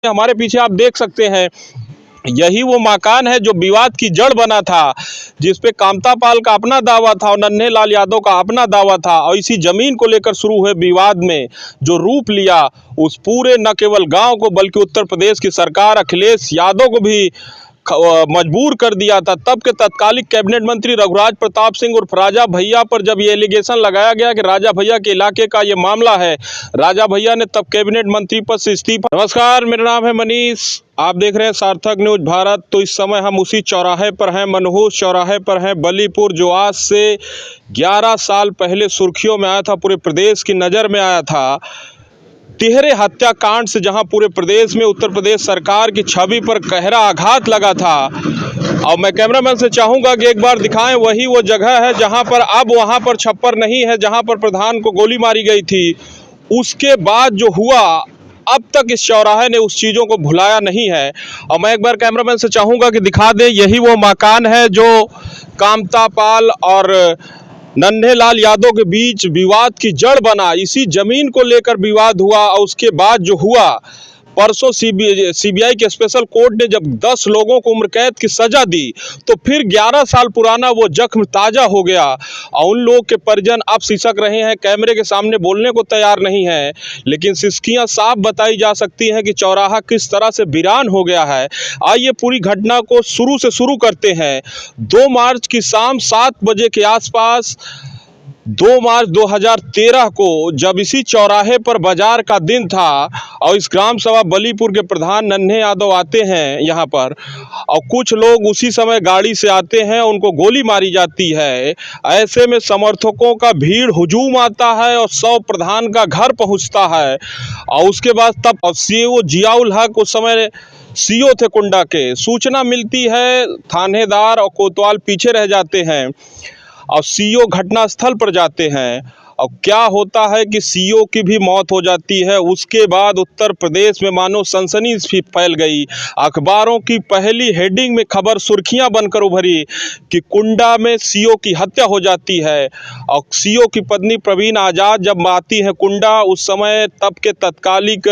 हमारे पीछे आप देख सकते हैं, यही वो मकान है जो विवाद की जड़ बना था, जिसपे कामता पाल का अपना दावा था और नन्हे लाल यादव का अपना दावा था। और इसी जमीन को लेकर शुरू हुए विवाद में जो रूप लिया, उस पूरे न केवल गांव को बल्कि उत्तर प्रदेश की सरकार अखिलेश यादव को भी मजबूर कर दिया था। तब के तत्कालिक कैबिनेट मंत्री रघुराज प्रताप सिंह उर्फ राजा भैया पर जब ये एलिगेशन लगाया गया कि राजा भैया के इलाके का ये मामला है, राजा भैया ने तब कैबिनेट मंत्री पद से इस्तीफा। नमस्कार, मेरा नाम है मनीष, आप देख रहे हैं सार्थक न्यूज भारत। तो इस समय हम उसी चौराहे पर हैं, मनहूस चौराहे पर हैं, बलीपुर, जो आज से 11 साल पहले सुर्खियों में आया था, पूरे प्रदेश की नज़र में आया था। तिहरे हत्याकांड से जहां पूरे प्रदेश में उत्तर प्रदेश सरकार की छवि पर गहरा आघात लगा था। और मैं कैमरामैन से चाहूंगा कि एक बार दिखाएं, वही वो जगह है जहां पर अब वहां पर छप्पर नहीं है, जहां पर प्रधान को गोली मारी गई थी। उसके बाद जो हुआ, अब तक इस चौराहे ने उस चीज़ों को भुलाया नहीं है। और मैं एक बार कैमरामैन से चाहूंगा कि दिखा दे, यही वो मकान है जो कामता पाल और नन्हे लाल यादव के बीच विवाद की जड़ बना। इसी जमीन को लेकर विवाद हुआ और उसके बाद जो हुआ, परसों सीबीआई के स्पेशल कोर्ट ने जब 10 लोगों को उम्र कैद की सजा दी, तो फिर 11 साल पुराना वो जख्म ताज़ा हो गया। और उन लोग के परिजन अब सिसक रहे हैं, कैमरे के सामने बोलने को तैयार नहीं है, लेकिन सिसकियां साफ बताई जा सकती हैं कि चौराहा किस तरह से वीरान हो गया है। आइए पूरी घटना को शुरू से शुरू करते हैं। 2 मार्च की शाम 7 बजे के आसपास, 2 मार्च 2013 को, जब इसी चौराहे पर बाजार का दिन था और इस ग्राम सभा बलीपुर के प्रधान नन्हे यादव आते हैं यहाँ पर, और कुछ लोग उसी समय गाड़ी से आते हैं, उनको गोली मारी जाती है। ऐसे में समर्थकों का भीड़ हुजूम आता है और 100 प्रधान का घर पहुँचता है। और उसके बाद तब सीओ जियाउल हक, उस समय सीओ थे कुंडा के, सूचना मिलती है, थानेदार और कोतवाल पीछे रह जाते हैं और सीओ घटनास्थल पर जाते हैं। और क्या होता है कि सीओ की भी मौत हो जाती है। उसके बाद उत्तर प्रदेश में मानो सनसनी फैल गई। अखबारों की पहली हेडिंग में खबर सुर्खियां बनकर उभरी कि कुंडा में सीओ की हत्या हो जाती है। और सीओ की पत्नी प्रवीण आज़ाद जब आती है कुंडा, उस समय तब के तत्कालिक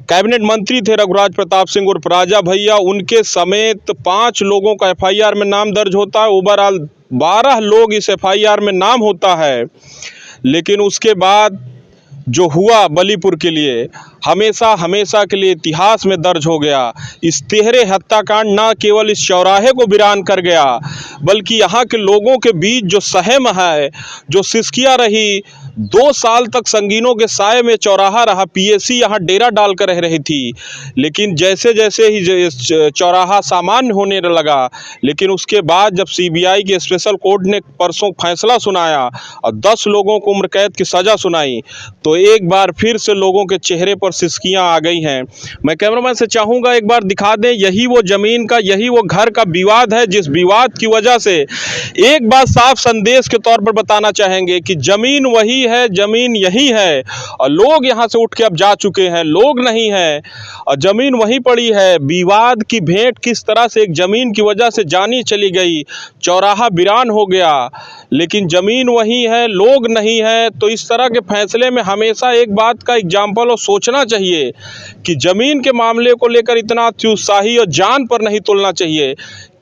कैबिनेट मंत्री थे रघुराज प्रताप सिंह उर्फ राजा भैया, उनके समेत 5 लोगों का एफआईआर में नाम दर्ज होता है। ओवरऑल 12 लोग इस एफआईआर में नाम होता है। लेकिन उसके बाद जो हुआ बलीपुर के लिए, हमेशा हमेशा के लिए इतिहास में दर्ज हो गया। इस तिहरे हत्याकांड न केवल इस चौराहे को वीरान कर गया, बल्कि यहाँ के लोगों के बीच जो सहम है, जो सिसकियाँ रही, 2 साल तक संगीनों के साए में चौराहा रहा। पीएसी यहाँ डेरा डालकर रह रही थी। लेकिन जैसे जैसे ही चौराहा सामान्य होने लगा, लेकिन उसके बाद जब सीबीआई के स्पेशल कोर्ट ने परसों फैसला सुनाया और 10 लोगों को उम्र कैद की सज़ा सुनाई, तो एक बार फिर से लोगों के चेहरे पर सिसकियां आ गई हैं। मैं कैमरामैन से चाहूँगा एक बार दिखा दें, यही वो ज़मीन का, यही वो घर का विवाद है, जिस विवाद की वजह से एक बात साफ संदेश के तौर पर बताना चाहेंगे कि ज़मीन वही है, ज़मीन यही है और लोग यहाँ से उठ के अब जा चुके हैं, लोग नहीं हैं और ज़मीन वहीं पड़ी है। विवाद की भेंट किस तरह से एक ज़मीन की वजह से जानी चली गई, चौराहा वीरान हो गया, लेकिन ज़मीन वही है, लोग नहीं है। तो इस तरह के फैसले में हमेशा एक बात का एग्जाम्पल और सोचना चाहिए कि ज़मीन के मामले को लेकर इतना अत्युत्साही और जान पर नहीं तुलना चाहिए।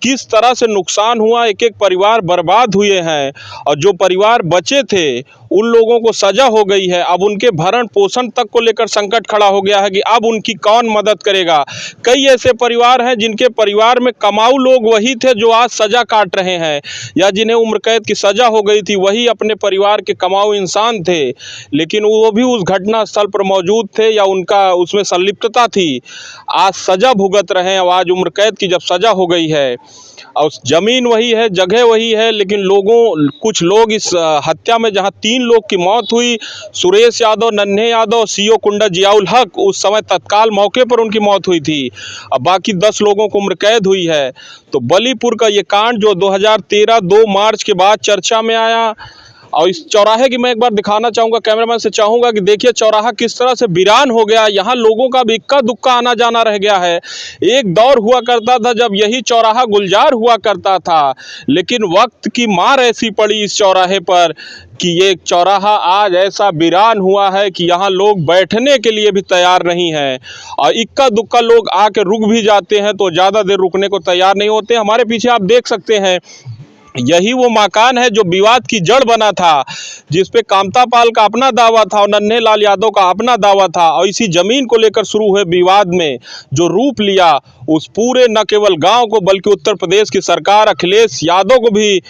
किस तरह से नुकसान हुआ, एक एक परिवार बर्बाद हुए हैं और जो परिवार बचे थे उन लोगों को सज़ा हो गई है। अब उनके भरण पोषण तक को लेकर संकट खड़ा हो गया है कि अब उनकी कौन मदद करेगा। कई ऐसे परिवार हैं जिनके परिवार में कमाऊ लोग वही थे जो आज सज़ा काट रहे हैं, या जिन्हें उम्र कैद की सज़ा हो गई थी वही अपने परिवार के कमाऊ इंसान थे, लेकिन वो भी उस घटना स्थल पर मौजूद थे या उनका उसमें संलिप्तता थी। आज सज़ा भुगत रहे हैं। आज उम्र कैद की जब सज़ा हो गई है और ज़मीन वही है, जगह वही है, लेकिन कुछ लोग इस हत्या में, जहां 3 लोग की मौत हुई, सुरेश यादव, नन्हे यादव, सीओ कुंडा जियाउल हक, उस समय तत्काल मौके पर उनकी मौत हुई थी, अब बाकी 10 लोगों को उम्र कैद हुई है। तो बलीपुर का ये कांड जो 2013 2 मार्च के बाद चर्चा में आया, और इस चौराहे की मैं एक बार दिखाना चाहूँगा, कैमरामैन से चाहूँगा कि देखिए चौराहा किस तरह से वीरान हो गया। यहाँ लोगों का भी इक्का दुक्का आना जाना रह गया है। एक दौर हुआ करता था जब यही चौराहा गुलजार हुआ करता था, लेकिन वक्त की मार ऐसी पड़ी इस चौराहे पर कि ये चौराहा आज ऐसा वीरान हुआ है कि यहाँ लोग बैठने के लिए भी तैयार नहीं हैं। और इक्का दुक्का लोग आके रुक भी जाते हैं तो ज़्यादा देर रुकने को तैयार नहीं होते। हमारे पीछे आप देख सकते हैं, यही वो मकान है जो विवाद की जड़ बना था, जिस पे कामता पाल का अपना दावा था और नन्हे लाल यादव का अपना दावा था। और इसी जमीन को लेकर शुरू हुए विवाद में जो रूप लिया, उस पूरे न केवल गांव को बल्कि उत्तर प्रदेश की सरकार अखिलेश यादव को भी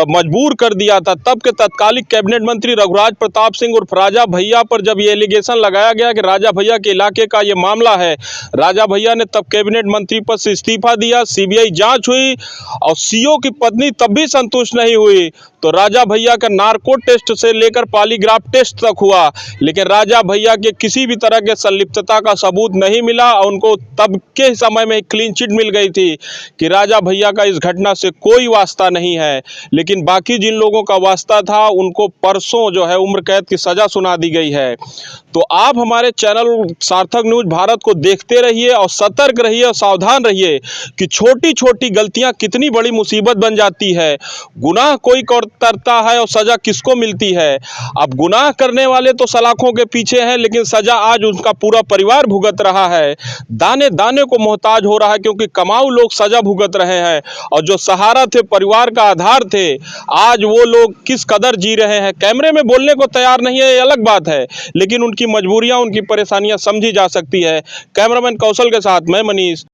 मजबूर कर दिया था। तब के तत्कालिक कैबिनेट मंत्री रघुराज प्रताप सिंह उर्फ राजा भैया पर जब ये एलिगेशन लगाया गया कि राजा भैया के इलाके का ये मामला है, राजा भैया ने तब कैबिनेट मंत्री पद से इस्तीफा दिया। सीबीआई जांच हुई और सीओ की पत्नी तब भी संतुष्ट नहीं हुई, तो राजा भैया का नार्को टेस्ट से लेकर पॉलीग्राफ टेस्ट तक हुआ, लेकिन राजा भैया के किसी भी तरह के संलिप्तता का सबूत नहीं मिला। और उनको तब के समय में क्लीन चिट मिल गई थी कि राजा भैया का इस घटना से कोई वास्ता नहीं है। लेकिन बाकी जिन लोगों का वास्ता था उनको परसों जो है उम्र कैद की सज़ा सुना दी गई है। तो आप हमारे चैनल सार्थक न्यूज़ भारत को देखते रहिए और सतर्क रहिए और सावधान रहिए कि छोटी छोटी गलतियां कितनी बड़ी मुसीबत बन जाती है। गुनाह कोई करता है और सज़ा किसको मिलती है। अब गुनाह करने वाले तो सलाखों के पीछे हैं, लेकिन सज़ा आज उनका पूरा परिवार भुगत रहा है। दाने दाने को मोहताज हो रहा है, क्योंकि कमाऊ लोग सज़ा भुगत रहे हैं और जो सहारा थे, परिवार का आधार थे, आज वो लोग किस कदर जी रहे हैं। कैमरे में बोलने को तैयार नहीं है, ये अलग बात है, लेकिन उनकी मजबूरियां, उनकी परेशानियां समझी जा सकती है। कैमरामैन कौशल के साथ मैं मनीष।